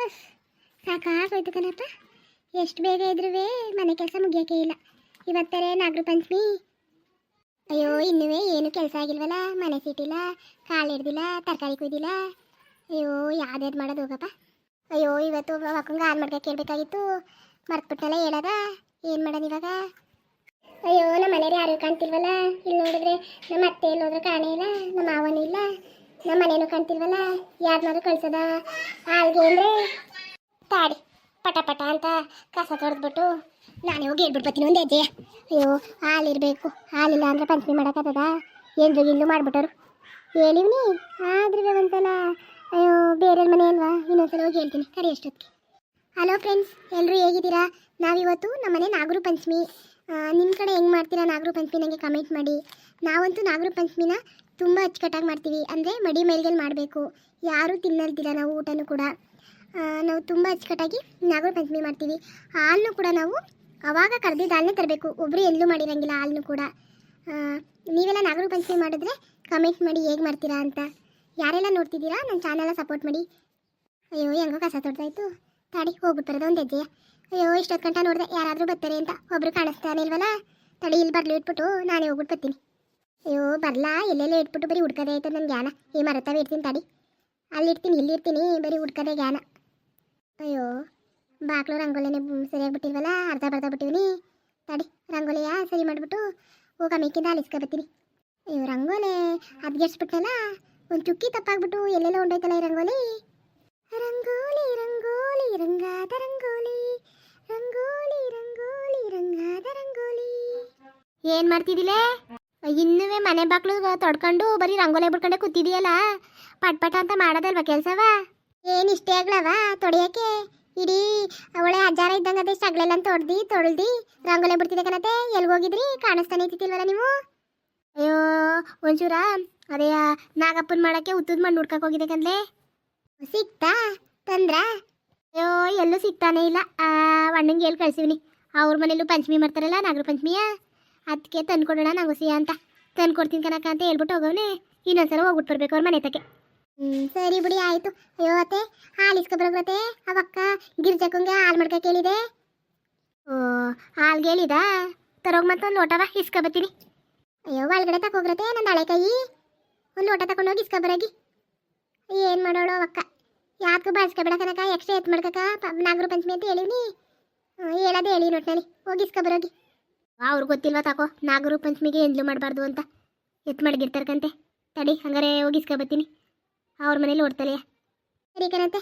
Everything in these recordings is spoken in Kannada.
ಅಸ್ ಸಾಕಾಗೋಯ್ತು ಕಣಪ್ಪ. ಎಷ್ಟು ಬೇಗ ಇದ್ರೂ ಮನೆ ಕೆಲಸ ಮುಗಿಯೋಕೆ ಇಲ್ಲ. ಇವತ್ತರೇ ನಾಗರ ಪಂಚಮಿ. ಅಯ್ಯೋ ಇನ್ನೂ ಏನು ಕೆಲಸ ಆಗಿಲ್ವಲ್ಲ. ಮನೆ ಸೀಟಿಲ್ಲ, ಕಾಳು ಹಿಡ್ದಿಲ್ಲ, ತರಕಾರಿ ಕುಯ್ದಿಲ್ಲ. ಅಯ್ಯೋ ಯಾವ್ದು ಮಾಡೋದು ಹೋಗಪ್ಪ. ಅಯ್ಯೋ ಇವತ್ತು ಮಕ್ಕಂಗೆ ಹಾಲು ಮಾಡ್ಕೊಂಡು ಕೇಳಬೇಕಾಗಿತ್ತು, ಮರ್ತ್ಬಿಟ್ಟಲ್ಲ ಹೇಳದ. ಏನು ಮಾಡೋದು ಇವಾಗ? ಅಯ್ಯೋ ನಮ್ಮ ಮನೆಯವ್ರು ಯಾರು ಕಾಣ್ತಿಲ್ವಲ್ಲ. ಇಲ್ಲಿ ನೋಡಿದ್ರೆ ನಮ್ಮ ಅತ್ತೆ ಎಲ್ಲೋದ್ರೂ ಕಾಣೇ ಇಲ್ಲ, ನಮ್ಮ ಮಾವನೂ ಇಲ್ಲ, ನಮ್ಮ ಮನೇನೂ ಕಾಣ್ತಿಲ್ವಲ್ಲ. ಯಾರನ್ನಾದ್ರೂ ಕಳ್ಸದ ಹಾಲ್ಗೆ ಅಂದರೆ ತಾಡಿ ಪಟ ಪಟ ಅಂತ ಕಸ ತೊಳೆದ್ಬಿಟ್ಟು ನಾನೇ ಹೋಗಿ ಹೇಳ್ಬಿಟ್ಟು ಬರ್ತೀನಿ ಒಂದು ಹೆಜ್ಜೆ. ಅಯ್ಯೋ ಹಾಲಿರಬೇಕು, ಹಾಲಿಲ್ಲ ಅಂದರೆ ಪಂಚಮಿ ಮಾಡೋಕ್ಕಾಗದ? ಎಂದು ಇಲ್ಲೂ ಮಾಡಿಬಿಟ್ಟರು ಹೇಳಿವ್ನಿ. ಆದ್ರೂ ಒಂದ್ಸಲ ಅಯ್ಯೋ ಬೇರೆ ಮನೆ ಅಲ್ವಾ, ಇನ್ನೊಂದ್ಸಲ ಹೋಗಿ ಹೇಳ್ತೀನಿ ಕರಿ ಅಷ್ಟೊತ್ತಿಗೆ. ಹಲೋ ಫ್ರೆಂಡ್ಸ್, ಎಲ್ಲರೂ ಹೇಗಿದ್ದೀರಾ? ನಾವಿವತ್ತು ನಮ್ಮನೆ ನಾಗರ ಪಂಚಮಿ. ನಿಮ್ಮ ಕಡೆ ಹೆಂಗೆ ಮಾಡ್ತೀರಾ ನಾಗರ ಪಂಚಮಿ ನನಗೆ ಕಮೆಂಟ್ ಮಾಡಿ. ನಾವಂತೂ ನಾಗರ ಪಂಚಮಿನ ತುಂಬ ಅಚ್ಚುಕಟ್ಟಾಗಿ ಮಾಡ್ತೀವಿ. ಅಂದರೆ ಮಡಿ ಮೇಲ್ಗೆಲ್ ಮಾಡಬೇಕು, ಯಾರೂ ತಿನ್ನಲ್ದಿಲ್ಲ ನಾವು ಊಟನೂ ಕೂಡ. ನಾವು ತುಂಬ ಅಚ್ಚುಕಟ್ಟಾಗಿ ನಾಗರ ಪಂಚಮಿ ಮಾಡ್ತೀವಿ. ಹಾಲನ್ನು ಕೂಡ ನಾವು ಅವಾಗ ಕರೆದಿದ್ದು ಹಾಲನ್ನೇ ತರಬೇಕು, ಒಬ್ಬರು ಎಲ್ಲೂ ಮಾಡಿರಂಗಿಲ್ಲ ಹಾಲನ್ನು ಕೂಡ. ನೀವೆಲ್ಲ ನಾಗರ ಪಂಚಮಿ ಮಾಡಿದ್ರೆ ಕಮೆಂಟ್ ಮಾಡಿ ಹೇಗೆ ಮಾಡ್ತೀರಾ ಅಂತ. ಯಾರೆಲ್ಲ ನೋಡ್ತಿದ್ದೀರಾ ನನ್ನ ಚಾನೆಲ್ಲ ಸಪೋರ್ಟ್ ಮಾಡಿ. ಅಯ್ಯೋ ಹೆಂಗೋ ಕಸ ತೊಡ್ದಾಯ್ತು, ತಡಿ ಹೋಗ್ಬಿಟ್ಟು ಬರೋದು ಒಂದು ಹೆಜ್ಜೆ. ಅಯ್ಯೋ ಇಷ್ಟೊತ್ತು ಗಂಟ ನೋಡಿದೆ ಯಾರಾದರೂ ಬರ್ತಾರೆ ಅಂತ, ಒಬ್ಬರು ಕಾಣಿಸ್ತಾನೆ ಇಲ್ವಲ್ಲ. ತಡಿ ಇಲ್ಲಿ ಬರಲು ಇಟ್ಬಿಟ್ಟು ನಾನೇ ಹೋಗ್ಬಿಟ್ಟು ಬರ್ತೀನಿ. ಅಯ್ಯೋ ಬರಲಾ, ಎಲ್ಲೆಲ್ಲ ಇಟ್ಬಿಟ್ಟು ಬರೀ ಹುಡ್ಕದೇ ಆಯ್ತು ನನ್ನ ಜ್ಞಾನ. ಈ ಮರತವೇ ಇಡ್ತೀನಿ ತಡಿ, ಅಲ್ಲಿ ಇಡ್ತೀನಿ ಇಲ್ಲಿ ಇರ್ತೀನಿ, ಬರೀ ಹುಡ್ಕದೇ ಜ್ಞಾನ. ಅಯ್ಯೋ ಬಾಕ್ಲು ರಂಗೋಲಿನೇ ಸರಿಯಾಗಿ ಬಿಟ್ಟಿಲ್ವಲ್ಲ, ಅರ್ಧ ಬರ್ಧ ಬಿಟ್ಟಿವ್ನಿ. ತಡಿ ರಂಗೋಲಿಯ ಸರಿ ಮಾಡಿಬಿಟ್ಟು ಹೋಗ ಮೇಕಿಂದ ಅಲಿಸ್ಕೊಬತ್ತೀನಿ. ಅಯ್ಯೋ ರಂಗೋಲಿ ಅದ್ಗೆಡ್ಸ್ಬಿಟ್ಟಲ್ಲ, ಒಂದು ಚುಕ್ಕಿ ತಪ್ಪಾಗ್ಬಿಟ್ಟು ಎಲ್ಲೆಲ್ಲ ಹೊಂಡೋಯ್ತಲ್ಲ ಈ ರಂಗೋಲಿ. ರಂಗೋಲಿ ರಂಗೋಲಿ ರಂಗಾದ ರಂಗೋಲಿ, ರಂಗೋಲಿ ರಂಗೋಲಿ ರಂಗಾದ ರಂಗೋಲಿ. ಏನು ಮಾಡ್ತಿದ್ದಿಲ್ಲೇ? ಇನ್ನುವೇ ಮನೆ ಬಾಕ್ಲು ತೊಡ್ಕೊಂಡು ಬರೀ ರಂಗೋಲಿ ಬಿಡ್ಕೊಂಡೆ ಕೂತಿದೀಯಲ್ಲ, ಪಟ್ ಪಟ ಅಂತ ಮಾಡೋದಲ್ವ ಕೆಲಸವ? ಏನು ಇಷ್ಟೇ ಆಗ್ಲವ ತೊಳೆಯೋಕ್ಕೆ? ಇಡೀ ಅವಳೆ ಅಜ್ಜಾರ ಇದ್ದಂಗೆ ಅದೇ ಸಗ್ಲೆಲ್ಲ ತೊಳ್ದು ರಂಗೋಲಿ ಬಿಡ್ತಿದ್ದೆ ಕಣತೆ. ಎಲ್ಗೋಗಿದ್ರಿ? ಕಾಣಿಸ್ತಾನೆ ಇತ್ತಿಲ್ವಲ್ಲ ನೀವು? ಅಯ್ಯೋ ಒಂಚೂರ ಅದೇ ನಾಗಪ್ಪನ ಮಾಡೋಕ್ಕೆ ಉತ್ತದ ಮಣ್ಣು ಹುಡ್ಕಕ್ಕೆ ಹೋಗಿದೆ ಕಂದ್ಲೆ. ಸಿಕ್ತಾ ತಂದ್ರ? ಅಯ್ಯೋ ಎಲ್ಲೂ ಸಿಗ್ತಾನೆ ಇಲ್ಲ. ಅಣ್ಣಂಗೆ ಹೇಳಿ ಕಳ್ಸಿವ್ನಿ, ಅವ್ರ ಮನೇಲೂ ಪಂಚಮಿ ಮಾಡ್ತಾರಲ್ಲ ನಾಗರ ಪಂಚಮಿಯ, ಅದಕ್ಕೆ ತಂದ್ಕೊಡೋಣ ನಂಗುಸಿಯ ಅಂತ. ತಂದ್ಕೊಡ್ತೀನಿ ಕನಕ ಅಂತ ಹೇಳ್ಬಿಟ್ಟು ಹೋಗವನೆ. ಇನ್ನೊಂದ್ಸಲ ಹೋಗ್ಬಿಟ್ಟು ಬರ್ಬೇಕು ಅವ್ರ ಮನೆ ತಕ್ಕೆ. ಸರಿ ಬಿಡಿ ಆಯಿತು. ಅಯ್ಯೋ ಅತ್ತೆ ಹಾಲು ಇಸ್ಕೊಬರತ್ತೆ, ಅವಕ್ಕ ಗಿರ್ಜಕ್ಕಂಗೆ ಹಾಲು ಮಾಡ್ಕ ಕೇಳಿದೆ. ಓ ಹಾಲ್ಗೆ ಹೇಳಿದ ತರೋಗ ಮತ್ತೊಂದು ಲೋಟವ ಇಸ್ಕೊಬತ್ತೀನಿ. ಅಯ್ಯೋ ಒಳಗಡೆ ತಕೋಗ್ರತೆ ನಂದು ಹಳೆ ಕೈ, ಒಂದು ಲೋಟ ತಗೊಂಡೋಗಿ ಇಸ್ಕೊಬರಾಗಿ. ಏನು ಮಾಡೋಳು ಅವಕ್ಕ, ಯಾಕೆ ಬಳಸ್ಕೊಬೇಡ ಕನಕ, ಎಕ್ಸ್ಟ್ರಾ ಎತ್ತು ಮಾಡ್ಕಕ್ಕ ನಾಗರ ಪಂಚಮಿ ಅಂತ ಹೇಳಿವ್ನಿ. ಹೇಳೋದೇ ಹೇಳಿ ನೋಟ್ನಲ್ಲಿ ಹೋಗಿ ಇಸ್ಕೊಬರೋಗಿ. ಅವ್ರಿಗೆ ಗೊತ್ತಿಲ್ವಾ ತಾಕೋ ನಾಗರ ಪಂಚಮಿಗೆ ಎಂದ್ಲು ಮಾಡಬಾರ್ದು ಅಂತ, ಎತ್ತು ಮಡಗಿರ್ತಾರಕಂತೆ. ತಡಿ ಹಂಗಾರೆ ಹೋಗಿ ಇಸ್ಕೊಬತ್ತೀನಿ, ಅವ್ರ ಮನೇಲಿ ಓಡ್ತಾಳೆಯ. ಸರಿ ಕಣಂತೆ,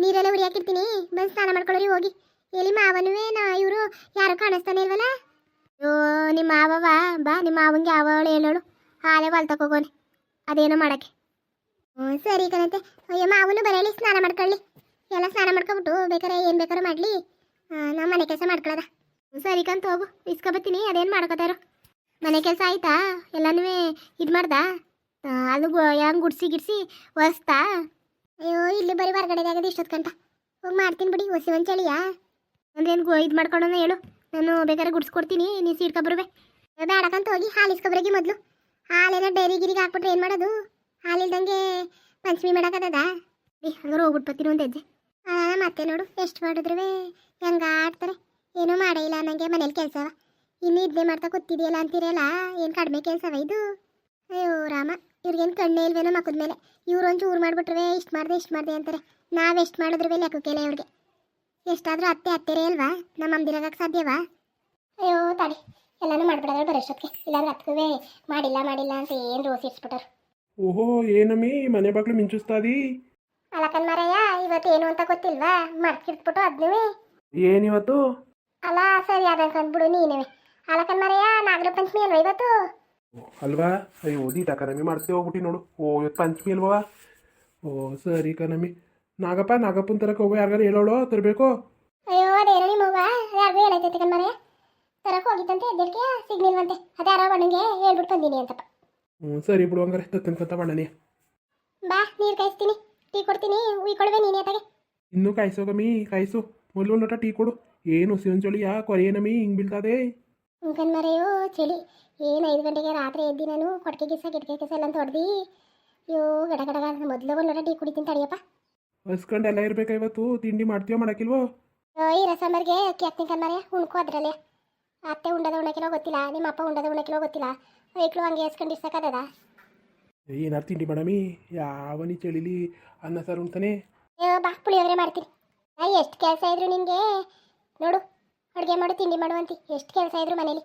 ನೀರೆಲ್ಲ ಉರಿಯಾಕಿರ್ತೀನಿ, ಬಂದು ಸ್ನಾನ ಮಾಡ್ಕೊಳ್ಳೋರಿ ಹೋಗಿ. ಎಲ್ಲಿ ಮಾವನುವೇ ಇವರು ಯಾರು ಕಾಣಿಸ್ತಾನೆ ಇಲ್ವಲ್ಲ? ಅಯ್ಯೋ ನಿಮ್ಮ ಮಾವವ ಬಾ, ನಿಮ್ಮ ಮಾವಂಗೆ ಯಾವಳು ಹೇಳೋಳು ಹಾಲೆ ಹೊಲ್ ತಕೋಗೋನೆ ಅದೇನೋ ಮಾಡೋಕ್ಕೆ. ಸರಿ ಕಣಂತೆ. ಅಯ್ಯೋ ಮಾವನು ಬರಲಿ, ಸ್ನಾನ ಮಾಡ್ಕೊಳ್ಳಿ. ಎಲ್ಲ ಸ್ನಾನ ಮಾಡ್ಕೊಬಿಟ್ಟು ಬೇಕಾರೆ ಏನು ಬೇಕಾದ್ರೂ ಮಾಡಲಿ, ನಾವು ಮನೆ ಕೆಲಸ ಮಾಡ್ಕೊಳ್ಳೋದ. ಸರಿ ಕಂತ ಹೋಗು ಇಸ್ಕೊಬತ್ತೀನಿ. ಅದೇನು ಮಾಡ್ಕೋತಾರೋ ಮನೆ ಕೆಲಸ ಆಯ್ತಾ? ಎಲ್ಲನೂ ಇದು ಮಾಡ್ದಾ? ಅದು ಹೆಂಗೆ ಗುಡ್ಸಿ ಒರೆಸ್ತಾ? ಅಯ್ಯೋ ಇಲ್ಲಿ ಬರೀ ಹೊರಗಡೆ ಆಗದೆ ಇಷ್ಟೊತ್ತು ಗಂಟ. ಹೋಗಿ ಮಾಡ್ತೀನಿ ಬಿಡಿ, ಒಸಿ ಒಂದು ಚಳಿಯಾ ಅಂದ್ರೇನು ಇದು ಮಾಡ್ಕೊಳೋಣ ಹೇಳು, ನಾನು ಬೇಕಾದ್ರೆ ಗುಡ್ಸ್ಕೊಡ್ತೀನಿ, ನೀನು ಸೀಡ್ಕೊಬರುವೆ. ಬೇಡಕ್ಕಂತ ಹೋಗಿ ಹಾಲು ಇಸ್ಕೊಬರಗಿ ಮೊದಲು. ಹಾಲೇನೋ ಡೈರಿ ಗಿರಿಗೆ ಹಾಕ್ಬಿಟ್ರೆ ಏನು ಮಾಡೋದು? ಹಾಲಿಲ್ದಂಗೆ ಪಂಚಮಿ ಮಾಡೋಕ್ಕದ? ಹಂಗಾರೆ ಹೋಗ್ಬಿಟ್ಟು ಬರ್ತೀನಿ ಒಂದು ಹೆಜ್ಜೆ. ಮತ್ತೆ ನೋಡು ಎಷ್ಟು ಮಾಡಿದ್ರು ಹೆಂಗ ಆಡ್ತಾರೆ. ಏನೂ ಮಾಡೇ ಇಲ್ಲ ನನಗೆ ಮನೇಲಿ ಕೆಲಸವ. ಇನ್ನು ಇದನ್ನೇ ಮಾಡ್ತಾ ಕೂತಿದೆಯಲ್ಲ ಅಂತೀರಲ್ಲ, ಏನು ಕಡಿಮೆ ಕೆಲಸವ ಇದು? ಅಯ್ಯೋ ರಾಮ, ಇವ್ರಿಗೇನು ಕಣ್ಣೇ ಇಲ್ವೇನೋ ಮಕ್ಕದ ಮೇಲೆ. ಇವ್ರು ಒಂಚೂರು ಮಾಡಿಬಿಟ್ರೆ ಇಷ್ಟು ಮಾಡಿದೆ ಅಂತಾರೆ. ನಾವು ಎಷ್ಟು ಮಾಡಿದ್ರು ಲೆಕ್ಕಕ್ಕೆಲ್ಲ ಇವ್ರಿಗೆ. ಎಷ್ಟಾದರೂ ಅತ್ತೆರೇ ಅಲ್ವಾ, ನಮ್ಮ ಅಮ್ಮದಿರಾಗಕ್ಕೆ ಸಾಧ್ಯವಾ? ಅಯ್ಯೋ ತಡಿ ಎಲ್ಲನೂ ಮಾಡಿಬಿಡೋದ್ರೆ ಬರೋಷ್ಟೊತ್ತಿಗೆ, ಇಲ್ಲಾಂದ್ರೆ ಹತ್ಕವೇ ಮಾಡಿಲ್ಲ ಅಂತ ಏನು ರೋಸಿ ಇಡ್ಸ್ಬಿಟ್ಟರು. ಓಹೋ ಏನಮ್ಮಿ ಮನೆ ಬಾಗ್ಲು ಮಿಂಚಿಸ್ತಾದಿ? ಅಲಕನ್ ಮಾರಯ್ಯ, ಇವತ್ತು ಏನು ಅಂತ ಗೊತ್ತಿಲ್ವಾ, ಮರ್ಕಿರ್ತ್ಬಿಟ್ಟು ಅದನ್ನೇ. ಏನಿವತ್ತು? ಅಲ್ಲ ಸರಿ ಅದಂದ್ಬಿಡು ನೀನೇ. ಅಲಕನ್ ಮಾರಯ್ಯ ನಾಗರ ಪಂಚಮಿ ಅಲ್ವಾ ಇವತ್ತು? ಅಲ್ವಾ? ಅಯ್ಯೋ ದೀಟ ಕಣಮಿ ಮಾಡ್ತೇ ಹೋಗ್ಬಿಟ್ಟು ನೋಡು. ಓ ಇವತ್ತು ಪಂಚಮಿ ಅಲ್ವಾ? ಓ ಸರಿ ಕಣಮಿ. ನಾಗಪ್ಪನ ತರಕ್ಕೆ ಹೋಗೋ ಯಾರಿಗಾರು ಹೇಳೋಳು ತರಬೇಕು? ಅಯ್ಯೋ ಅದೇನೋ ನಿಮ್ಮವ್ವ ಯಾರಿಗೂ ಹೇಳೈತೈತೆ ಕಣ್ಮರೆ, ತರಕ್ಕೆ ಹೋಗಿತ್ತಂತೆ ಎದ್ದಕ್ಕೆ ಸಿಗ್ನಿಲ್ವಂತೆ. ಅದ್ಯಾರೋ ಬಣ್ಣಗೆ ಹೇಳ್ಬಿಟ್ಟು ಬಂದೀನಿ ಅಂತಪ್ಪ. ಸರಿ ಬಿಡು ಹಂಗಾರೆ ತತ್ತನ್ಕಂತ ಬಣ್ಣನೇ. ಬಾ ನೀರು ಕಾಯಿಸ್ತೀನಿ, ಟೀ ಕೊಡ್ತೀನಿ, ಉಯ್ಕೊಳ್ವೆ ನೀನೇ ಅತ್ತಾಗೆ. ಇನ್ನೂ ಕಾಯಿಸೋ ಕಮ್ಮಿ ಕಾಯಿಸು, ಮೊದಲು ಒಂದು ಲೋಟ ಟೀ ಕೊಡು. ಏನು ಸಿವಂಚೊಳಿಯಾ ಕೊರೆಯೇನಮ್ಮಿ ಹಿಂಗೆ ಬೀಳ್ತದೆ? ಕಣ್ಮರೆಯೋ ಚಳಿ. ಏನು 5 ಗಂಟೆಗೆ ರಾತ್ರಿ ಎದ್ದು ನಾನು ಕೊಟ್ಟಿಗೆ ಗಿಡಕೆ ಎಲ್ಲ ಅಂತ ಹೊಡೆದು ಅಯ್ಯೋ ಗಡ ಮೊದಲು ಒಂದು ಲೋಟ ಟೀ ಕುಡಿತೀನಿ ತಡಿಯಪ್ಪ. ಹಸ್ಕೊಂಡು ಎಲ್ಲ ಇರ್ಬೇಕಾ ಇವತ್ತು ತಿಂಡಿ ಮಾಡ್ತೀಯೋ ಮಾಡಕ್ಕಿಲ್ವೋ? ಈ ರಸಂಬರ್ಗೆ ಅಕ್ಕಿ ಹಾಕ್ತೀನಿ ಕಣ್ಮರೆ ಉಣ್ಕೋ ಅದ್ರಲ್ಲೇ. ಅತ್ತೆ ಉಂಡದ ಉಣ್ಣಕ್ಕಿಲೋ ಗೊತ್ತಿಲ್ಲ, ನಿಮ್ಮ ಅಪ್ಪ ಉಂಡದ ಉಣ್ಣಕ್ಕಿಲೋ ಗೊತ್ತಿಲ್ಲ, ಐಕ್ಳು ಹಂಗೆ ಎಸ್ಕೊಂಡಿರ್ಸಕ್ಕದ. ಏನಾರು ತಿಂಡಿ ಮಾಡಮಿ, ಯಾವನಿ ಚಳಿಲಿ ಅನ್ನ ಸಾರು ಉಣ್ತಾನೆ. ಬಾ ಪುಳಿಯೋಗರೆ ಮಾಡ್ತೀನಿ. ಎಷ್ಟು ಕೆಲಸ ಇದ್ರು ನಿನಗೆ ನೋಡು, ಅಡುಗೆ ಮಾಡು ತಿಂಡಿ ಮಾಡು ಅಂತಿ, ಎಷ್ಟು ಕೆಲಸ ಇದ್ರು ಮನೇಲಿ.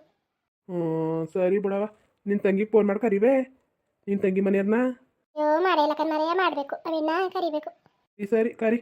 ಸರಿ ಬಿಡವ, ನಿನ್ನ ತಂಗಿಗೆ ಫೋನ್ ಮಾಡಿ ಕರಿವೆ, ನಿನ್ನ ತಂಗಿ ಮನೆಯವ್ರನ್ನ. ಅಯ್ಯೋ ಮಾಡೇ ಇಲ್ಲ ಕಣ್ಮರೆಯ ಮಾಡಬೇಕು, ಅವಿನ್ನ ಕರಿಬೇಕು. ಸರಿ ಕರಿ.